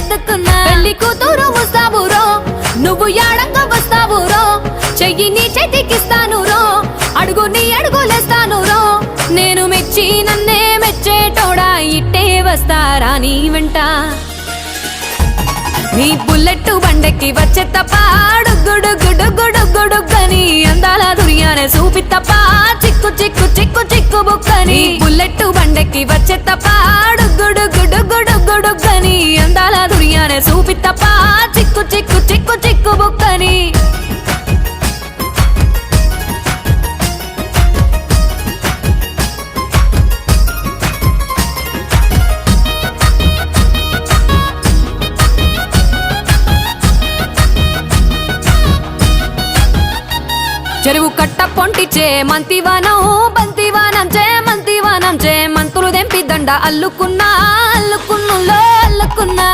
సర్దుకున్నా పెళ్లి కూతురు వస్తావురో నువ్వు యాడంగా వస్తావురో చెయ్యి నీ చేతికిస్తాను రో అడుగు నీ అడుగులేస్తాను రో నేను మెచ్చి నన్నే మెచ్చేటోడా ఇట్టే వస్తారా నీ వెంట నీ బుల్లెట్ బండెక్కి వచ్చే తప్ప గుడుగుడుగుడుగుడుగుడుగని అందాల దుర్యానే చూపి తప్ప చిక్కు చిక్కు చిక్కు చిక్కు బుక్కని బుల్లెట్ బండెక్కి వచ్చే తప్ప గుడుగుడుగుడుగుడుగని అందాల దుర్యానే చూపి తప్ప చిక్కు చిక్కు చిక్కు చిక్కు బుక్కని చెరువు కట్ట పొంటిచే మంతివానం బంతివానం మంతివానం మంతులు దెంపి దండ అల్లుకున్నా అల్లుకున్నులో అల్లుకున్నా